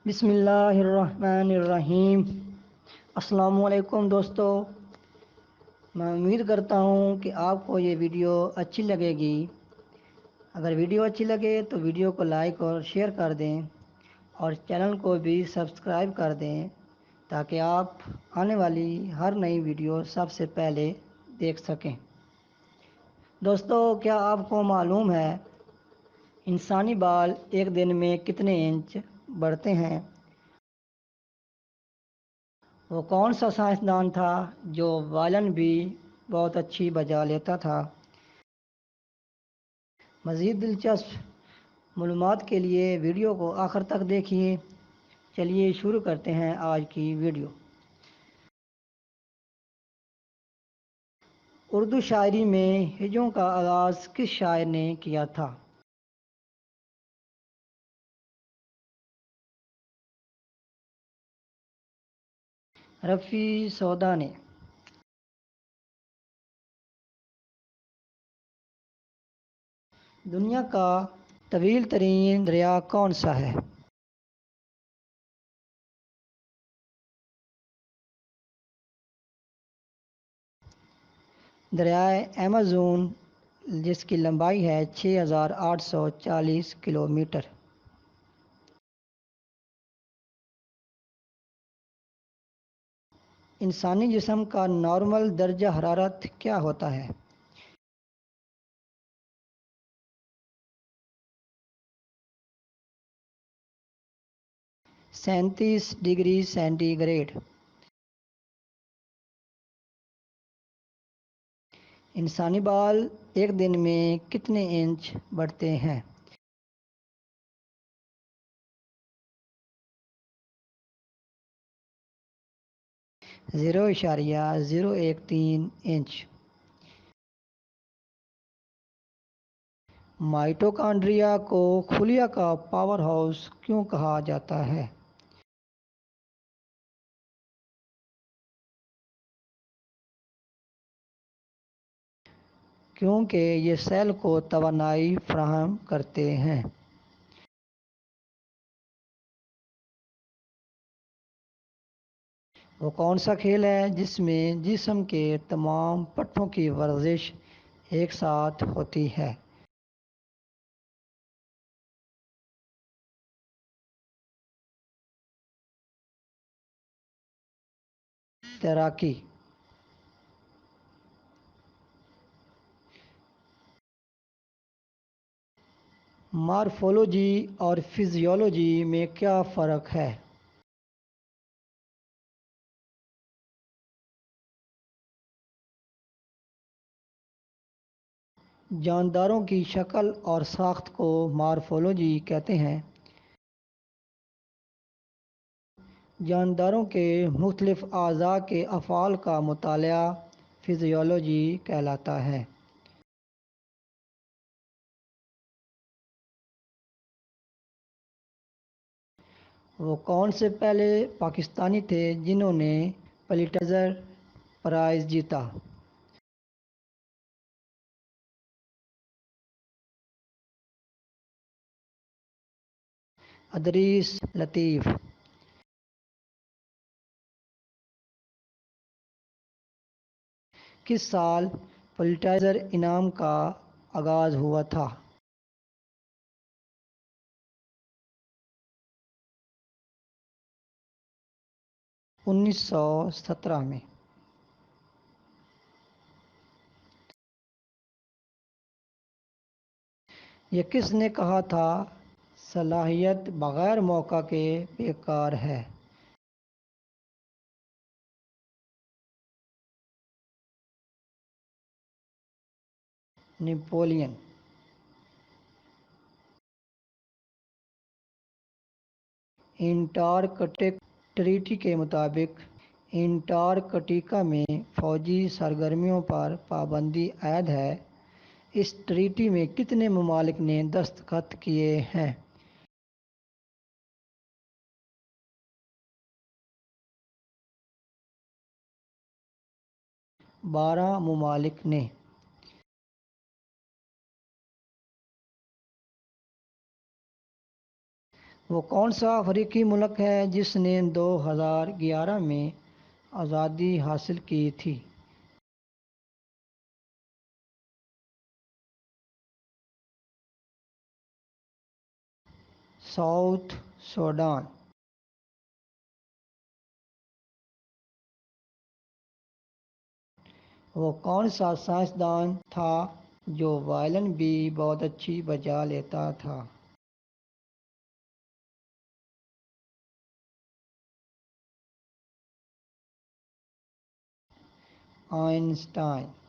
بسم اللہ الرحمن الرحیم۔ السلام علیکم دوستو، میں امید کرتا ہوں کہ آپ کو یہ ویڈیو اچھی لگے گی۔ اگر ویڈیو اچھی لگے تو ویڈیو کو لائک اور شیئر کر دیں اور چینل کو بھی سبسکرائب کر دیں تاکہ آپ آنے والی ہر نئی ویڈیو سب سے پہلے دیکھ سکیں۔ دوستو، کیا آپ کو معلوم ہے انسانی بال ایک دن میں کتنے انچ بڑھتے ہیں؟ وہ کون سا سائنسدان تھا جو وائلن بھی بہت اچھی بجا لیتا تھا؟ مزید دلچسپ معلومات کے لیے ویڈیو کو آخر تک دیکھیے۔ چلیے شروع کرتے ہیں آج کی ویڈیو۔ اردو شاعری میں ہجوں کا آغاز کس شاعر نے کیا تھا؟ رفیع سودا نے۔ دنیا کا طویل ترین دریا کون سا ہے؟ دریائے ایمیزون، جس کی لمبائی ہے 6840 کلومیٹر۔ انسانی جسم کا نارمل درجہ حرارت کیا ہوتا ہے؟ 37 ڈگری سینٹی گریڈ۔ انسانی بال ایک دن میں کتنے انچ بڑھتے ہیں؟ 0.013 انچ۔ مائٹوکانڈریا کو خلیہ کا پاور ہاؤس کیوں کہا جاتا ہے؟ کیونکہ یہ سیل کو توانائی فراہم کرتے ہیں۔ وہ کون سا کھیل ہے جس میں جسم کے تمام پٹھوں کی ورزش ایک ساتھ ہوتی ہے؟ تیراکی۔ مارفولوجی اور فزیولوجی میں کیا فرق ہے؟ جانداروں کی شکل اور ساخت کو مارفولوجی کہتے ہیں۔ جانداروں کے مختلف اعضاء کے افعال کا مطالعہ فزیولوجی کہلاتا ہے۔ وہ کون سے پہلے پاکستانی تھے جنہوں نے پلیٹزر پرائز جیتا؟ ادریس لطیف۔ کس سال پلیٹزر انعام کا آغاز ہوا تھا؟ 1917 میں۔ یہ کس نے کہا تھا صلاحیت بغیر موقع کے بیکار ہے؟ نپولین۔ انٹارکٹک ٹریٹی کے مطابق انٹارکٹیکا میں فوجی سرگرمیوں پر پابندی عائد ہے۔ اس ٹریٹی میں کتنے ممالک نے دستخط کیے ہیں؟ 12 ممالک نے۔ وہ کون سا افریقی ملک ہے جس نے 2011 میں آزادی حاصل کی تھی؟ South Sudan. وہ کون سا سائنسدان تھا جو وائلن بھی بہت اچھی بجا لیتا تھا؟ آئنسٹائن۔